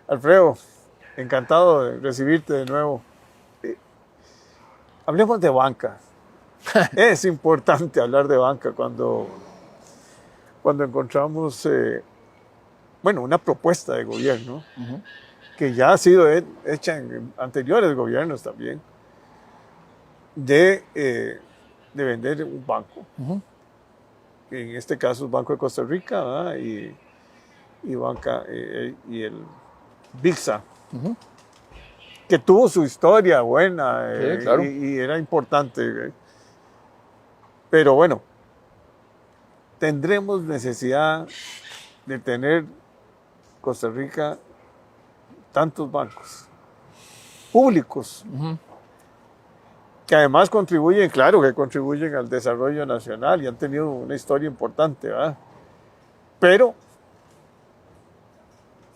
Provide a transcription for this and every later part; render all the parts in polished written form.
Alfredo, encantado de recibirte de nuevo. Eh, Hablemos de banca. Es importante hablar de banca cuando encontramos, una propuesta de gobierno que ya ha sido hecha en anteriores gobiernos también, de vender un banco. En este caso, el Banco de Costa Rica, ¿verdad? Y el BICSA, que tuvo su historia buena, Sí, claro. y era importante. Pero bueno, tendremos necesidad de tener Costa Rica tantos bancos públicos que además contribuyen, claro que contribuyen al desarrollo nacional y han tenido una historia importante, ¿verdad? Pero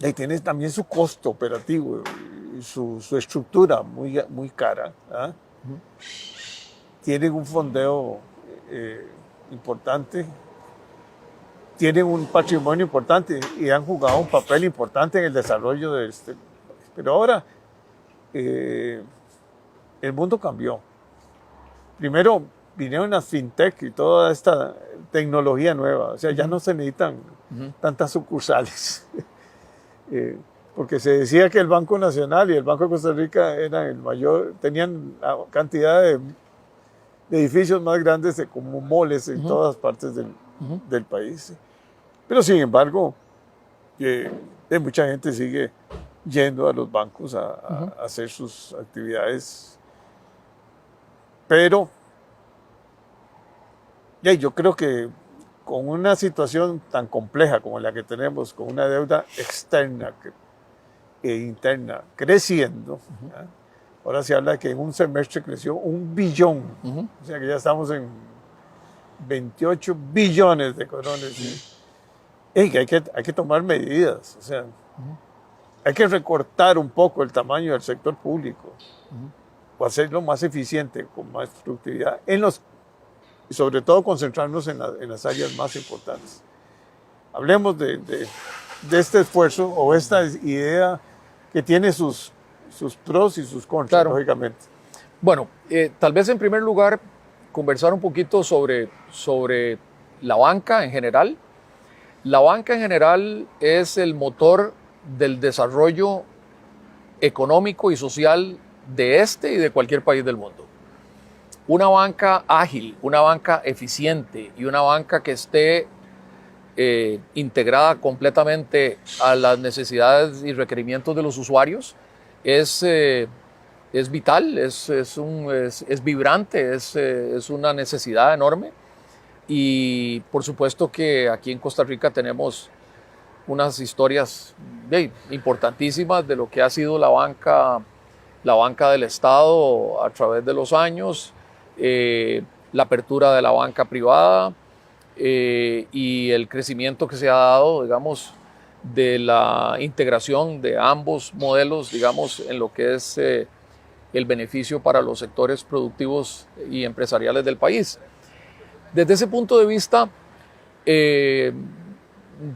ahí tiene también su costo operativo y su estructura muy cara, ¿verdad? Tienen un fondeo importante, tienen un patrimonio importante y han jugado un papel importante en el desarrollo de este. Pero ahora el mundo cambió. Primero vinieron las fintech y toda esta tecnología nueva, o sea, ya no se necesitan tantas sucursales. Porque se decía que el Banco Nacional y el Banco de Costa Rica eran el mayor, tenían la cantidad de edificios más grandes como moles en todas partes del país. Pero sin embargo, mucha gente sigue yendo a los bancos a hacer sus actividades. Pero yo creo que con una situación tan compleja como la que tenemos, con una deuda externa e interna creciendo, ahora se habla de que en un semestre creció 1 billón, o sea que ya estamos en 28 billones de colones. Hay que tomar medidas, o sea, hay que recortar un poco el tamaño del sector público, o hacerlo más eficiente, con más productividad, y sobre todo concentrarnos en las áreas más importantes. Hablemos de este esfuerzo o esta idea que tiene sus pros y sus contras, claro, lógicamente. Bueno, tal vez en primer lugar conversar un poquito sobre la banca en general. La banca en general es el motor del desarrollo económico y social de este y de cualquier país del mundo. Una banca ágil, una banca eficiente y una banca que esté integrada completamente a las necesidades y requerimientos de los usuarios es vital, es vibrante, es una necesidad enorme. Y por supuesto que aquí en Costa Rica tenemos unas historias importantísimas de lo que ha sido la banca del Estado a través de los años, la apertura de la banca privada y el crecimiento que se ha dado, digamos, de la integración de ambos modelos, digamos, en lo que es el beneficio para los sectores productivos y empresariales del país. Desde ese punto de vista,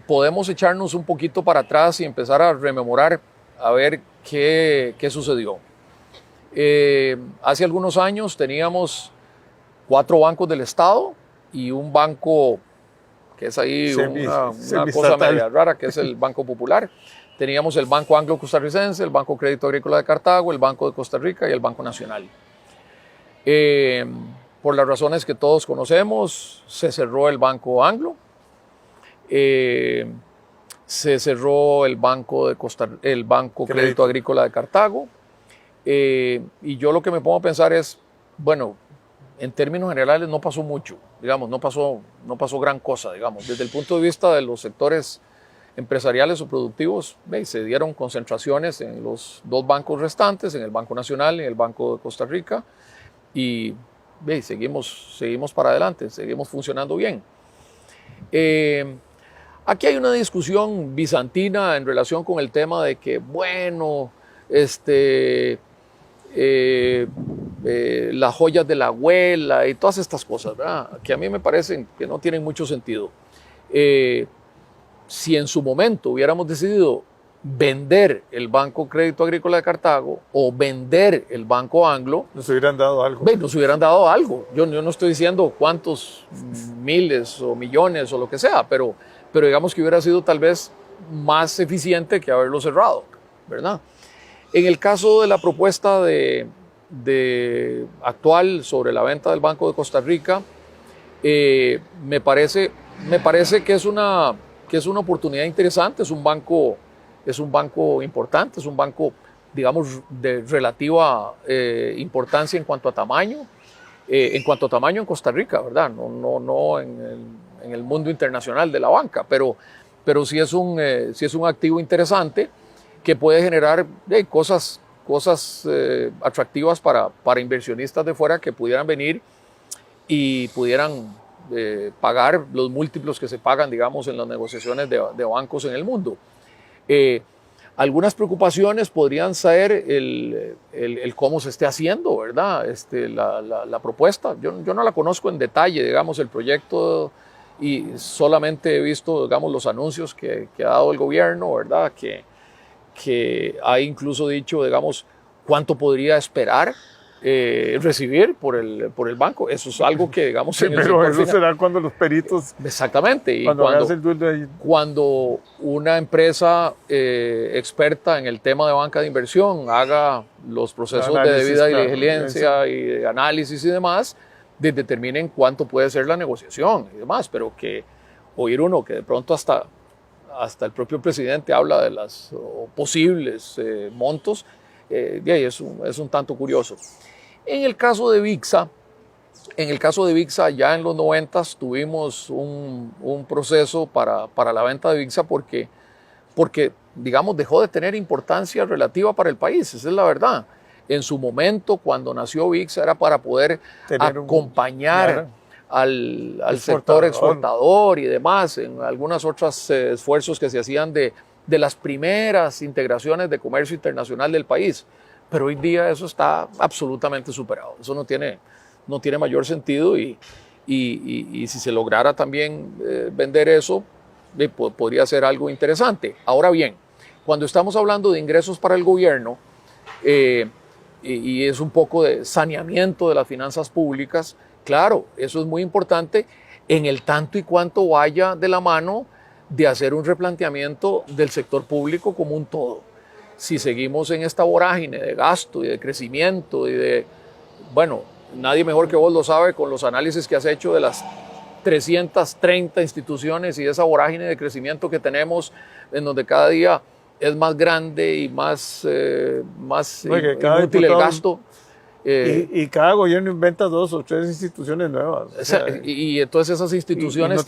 podemos echarnos un poquito para atrás y empezar a rememorar, a ver qué sucedió. Hace algunos años teníamos 4 bancos del Estado y un banco que es ahí una cosa media rara, que es el Banco Popular. Teníamos el Banco Anglo-Costarricense, el Banco Crédito Agrícola de Cartago, el Banco de Costa Rica y el Banco Nacional. Por las razones que todos conocemos, se cerró el Banco Anglo, se cerró el Banco Crédito Agrícola de Cartago, y yo lo que me pongo a pensar es, bueno, en términos generales no pasó mucho, digamos, no pasó gran cosa, digamos. Desde el punto de vista de los sectores empresariales o productivos, se dieron concentraciones en los 2 bancos restantes, en el Banco Nacional y en el Banco de Costa Rica, y seguimos para adelante, seguimos funcionando bien. Aquí hay una discusión bizantina en relación con el tema de que, bueno, las joyas de la abuela y todas estas cosas, ¿verdad? Que a mí me parecen que no tienen mucho sentido. Si en su momento hubiéramos decidido vender el Banco Crédito Agrícola de Cartago o vender el Banco Anglo, Nos hubieran dado algo. nos hubieran dado algo. Yo no estoy diciendo cuántos miles o millones o lo que sea, pero digamos que hubiera sido tal vez más eficiente que haberlo cerrado, ¿verdad? En el caso de la propuesta actual sobre la venta del Banco de Costa Rica, me parece que es una oportunidad interesante. Es un banco importante, es un banco, digamos, de relativa importancia en cuanto a tamaño en Costa Rica, ¿verdad? No en el mundo internacional de la banca, pero sí es un activo interesante que puede generar cosas atractivas para inversionistas de fuera que pudieran venir y pudieran pagar los múltiplos que se pagan, digamos, en las negociaciones de bancos en el mundo. Algunas preocupaciones podrían ser el cómo se esté haciendo, ¿verdad? La propuesta. Yo no la conozco en detalle, digamos, el proyecto, y solamente he visto, digamos, los anuncios que ha dado el gobierno, ¿verdad? Que ha incluso dicho, digamos, cuánto podría esperar recibir por el banco. Eso es algo que, digamos, sí, pero eso será cuando los peritos... Exactamente. Y cuando una empresa experta en el tema de banca de inversión haga los procesos de debida diligencia y de análisis y demás, determinen cuánto puede ser la negociación y demás. Pero que oír uno que de pronto hasta el propio presidente habla de los posibles montos, es un tanto curioso. En el caso de VIXA, ya en los 90s tuvimos un proceso para la venta de VIXA porque, digamos, dejó de tener importancia relativa para el país, esa es la verdad. En su momento, cuando nació VIXA, era para poder acompañar al sector exportador y demás, en algunos otros esfuerzos que se hacían de las primeras integraciones de comercio internacional del país. Pero hoy día eso está absolutamente superado. Eso no tiene mayor sentido y si se lograra también vender eso, podría ser algo interesante. Ahora bien, cuando estamos hablando de ingresos para el gobierno, y es un poco de saneamiento de las finanzas públicas, claro, eso es muy importante en el tanto y cuanto vaya de la mano de hacer un replanteamiento del sector público como un todo. Si seguimos en esta vorágine de gasto y de crecimiento nadie mejor que vos lo sabe con los análisis que has hecho de las 330 instituciones y esa vorágine de crecimiento que tenemos, en donde cada día es más grande y más inútil el gasto. Y cada gobierno inventa 2 o 3 instituciones nuevas. Y entonces esas instituciones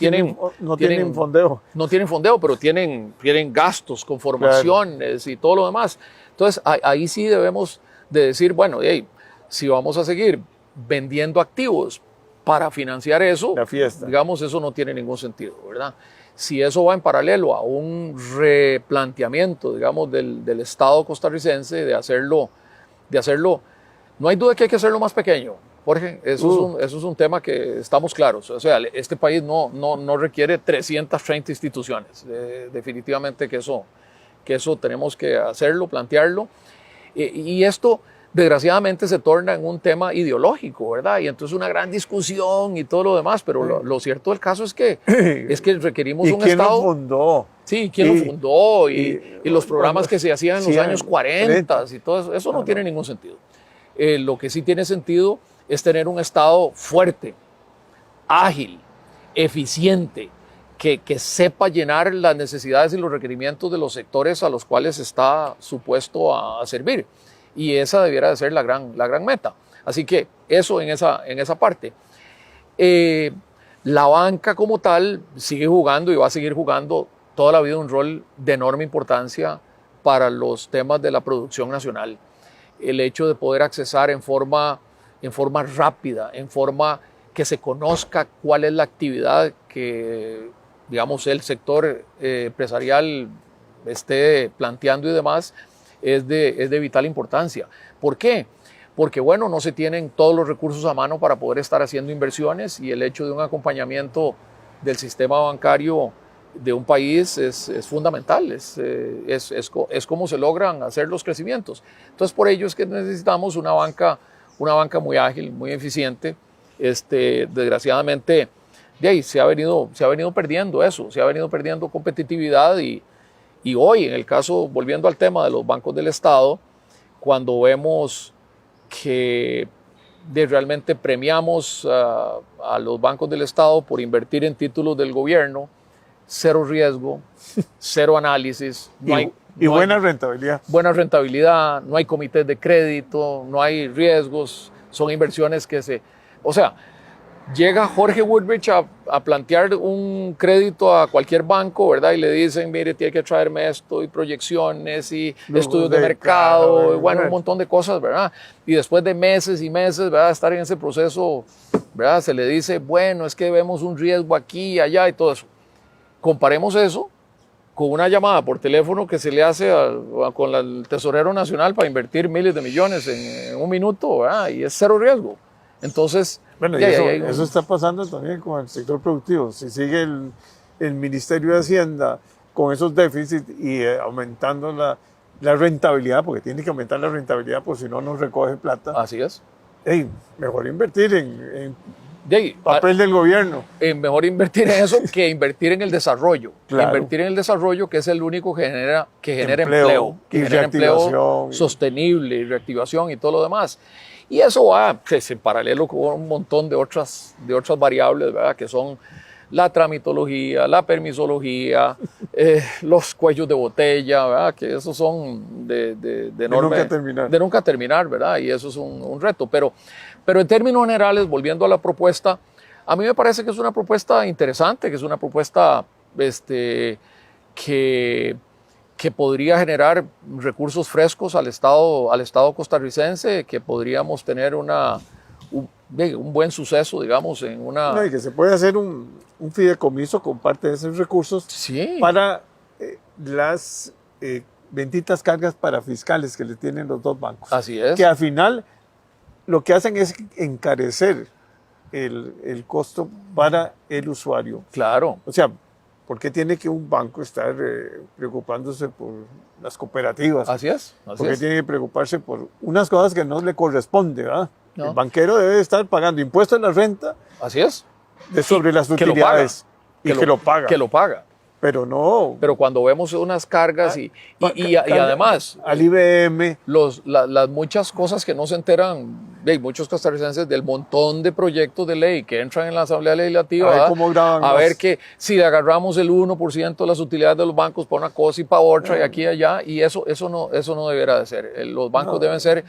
no tienen fondeo. No tienen fondeo, pero tienen gastos con formaciones y todo lo demás. Entonces ahí sí debemos de decir, si vamos a seguir vendiendo activos para financiar eso, la fiesta, digamos, eso no tiene ningún sentido, ¿verdad? Si eso va en paralelo a un replanteamiento, digamos, del Estado costarricense, de hacerlo, no hay duda que hay que hacerlo más pequeño, Jorge, eso es un tema que estamos claros. O sea, este país no requiere 330 instituciones. Definitivamente que eso tenemos que hacerlo, plantearlo. Y esto, desgraciadamente, se torna en un tema ideológico, ¿verdad? Y entonces una gran discusión y todo lo demás, pero lo cierto del caso es que requerimos un Estado... ¿Y quién lo fundó? Sí, quién lo fundó y los programas que se hacían en los años 40 y todo eso no tiene ningún sentido. Lo que sí tiene sentido es tener un Estado fuerte, ágil, eficiente, que sepa llenar las necesidades y los requerimientos de los sectores a los cuales está supuesto a servir. Y esa debiera de ser la gran meta. Así que eso en esa parte. La banca como tal sigue jugando y va a seguir jugando toda la vida un rol de enorme importancia para los temas de la producción nacional. El hecho de poder accesar en forma rápida, en forma que se conozca cuál es la actividad que, digamos, el sector empresarial esté planteando y demás, es de vital importancia. ¿Por qué? Porque, no se tienen todos los recursos a mano para poder estar haciendo inversiones y el hecho de un acompañamiento del sistema bancario de un país es fundamental, es como se logran hacer los crecimientos. Entonces, por ello es que necesitamos una banca muy ágil, muy eficiente. Desgraciadamente, de ahí se ha venido perdiendo eso, se ha venido perdiendo competitividad y hoy, en el caso, volviendo al tema de los bancos del Estado, cuando vemos que realmente premiamos a los bancos del Estado por invertir en títulos del gobierno, cero riesgo, cero análisis, buena rentabilidad. Buena rentabilidad, no hay comités de crédito, no hay riesgos, son inversiones o sea, llega Jorge Woodbridge a plantear un crédito a cualquier banco, ¿verdad? Y le dicen, mire, tiene que traerme esto y proyecciones y estudios de mercado, y bueno, un montón de cosas, ¿verdad? Y después de meses y meses, ¿verdad? Estar en ese proceso, ¿verdad? Se le dice, bueno, es que vemos un riesgo aquí y allá y todo eso. Comparemos eso con una llamada por teléfono que se le hace con el Tesorero Nacional para invertir miles de millones en un minuto, ¿verdad? Y es cero riesgo. Entonces, bueno, eso está pasando también con el sector productivo. Si sigue el Ministerio de Hacienda con esos déficits y aumentando la rentabilidad, porque tiene que aumentar la rentabilidad, porque si no, no recoge plata. Así es. Mejor invertir en papel del gobierno. Mejor invertir en eso que invertir en el desarrollo. Claro. Invertir en el desarrollo, que es el único que genera empleo, que genera empleo sostenible y reactivación y todo lo demás. Y eso va pues, en paralelo con un montón de otras variables, ¿verdad? Que son la tramitología, la permisología, los cuellos de botella, ¿verdad? Que esos son de enorme, de nunca terminar, ¿verdad? Y eso es un reto. Pero en términos generales, volviendo a la propuesta, a mí me parece que es una propuesta interesante, que es una propuesta que podría generar recursos frescos al Estado costarricense, que podríamos tener un buen suceso, digamos, en una... No, y que se puede hacer un fideicomiso con parte de esos recursos para las benditas cargas parafiscales que le tienen los dos bancos. Así es. Que al final lo que hacen es encarecer el costo para el usuario. Claro. O sea, ¿por qué tiene que un banco estar preocupándose por las cooperativas? Así es. ¿Por qué tiene que preocuparse por unas cosas que no le corresponde, ¿verdad? No. El banquero debe estar pagando impuestos de la renta. Así es. Sobre las utilidades. Que lo paga. Que lo paga. Pero no. Pero cuando vemos unas cargas y además al IBM, las muchas cosas que no se enteran, hay muchos costarricenses del montón de proyectos de ley que entran en la Asamblea Legislativa a ver que si le agarramos el 1% de las utilidades de los bancos para una cosa y para otra y aquí y allá, y eso no debería de ser. Los bancos deben ser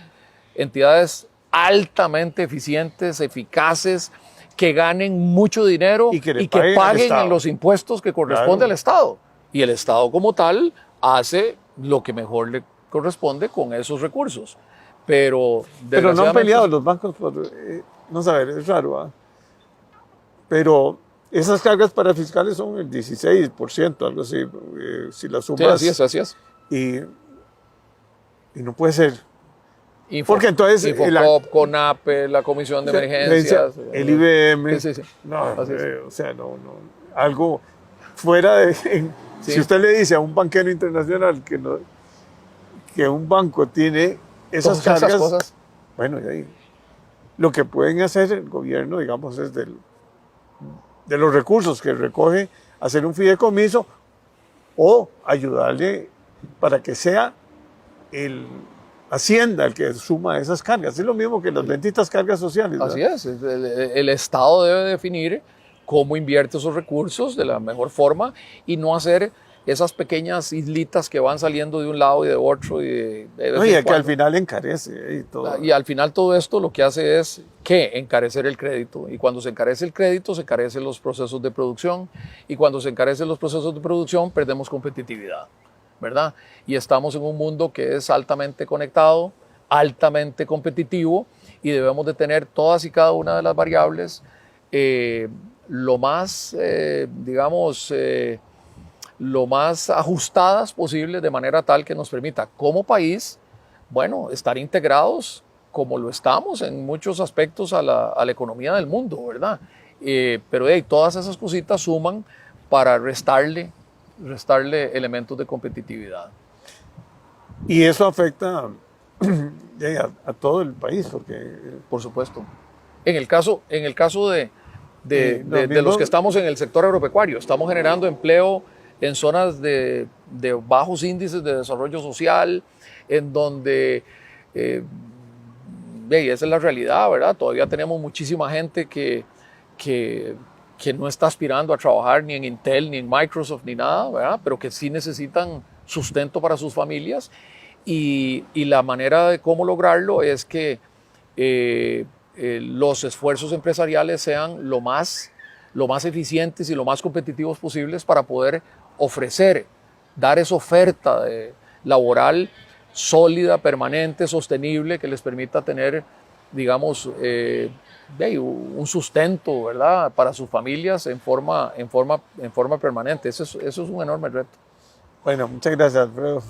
entidades altamente eficientes, eficaces, que ganen mucho dinero y que paguen en los impuestos que corresponde al Estado. Y el Estado como tal hace lo que mejor le corresponde con esos recursos. Pero no han peleado los bancos por... no saber, es raro. ¿eh? Pero esas cargas parafiscales son el 16%, algo así, si las sumas. Sí, así es. Y no puede ser. Porque entonces Infocop, CONAPE, la Comisión de Emergencias, el IBM, sí. No, o sea, no, algo fuera de... Si usted le dice a un banquero internacional que un banco tiene esas cargas, esas cosas. Bueno, y ahí, lo que pueden hacer el gobierno, digamos, es de los recursos que recoge, hacer un fideicomiso o ayudarle para que sea el Hacienda el que suma esas cargas. Es lo mismo que las benditas cargas sociales. ¿verdad? Así es. El Estado debe definir cómo invierte esos recursos de la mejor forma y no hacer esas pequeñas islitas que van saliendo de un lado y de otro. Y que al final encarece. Y al final todo esto lo que hace es encarecer el crédito. Y cuando se encarece el crédito, se encarecen los procesos de producción. Y cuando se encarecen los procesos de producción, perdemos competitividad, ¿verdad? Y estamos en un mundo que es altamente conectado, altamente competitivo y debemos de tener todas y cada una de las variables lo más ajustadas posible de manera tal que nos permita como país, bueno, estar integrados como lo estamos en muchos aspectos a la economía del mundo, ¿verdad? Pero todas esas cositas suman para restarle elementos de competitividad. Y eso afecta a todo el país, porque Por supuesto. En el caso de los que estamos en el sector agropecuario, estamos generando empleo en zonas de bajos índices de desarrollo social, en donde, esa es la realidad, ¿verdad? Todavía tenemos muchísima gente que no está aspirando a trabajar ni en Intel, ni en Microsoft, ni nada, ¿verdad? Pero que sí necesitan sustento para sus familias, y la manera de cómo lograrlo es que los esfuerzos empresariales sean lo más eficientes y lo más competitivos posibles para poder dar esa oferta laboral sólida, permanente, sostenible, que les permita tener, digamos, un sustento, ¿verdad?, para sus familias en forma permanente. Eso es un enorme reto. Bueno, muchas gracias, Alfredo.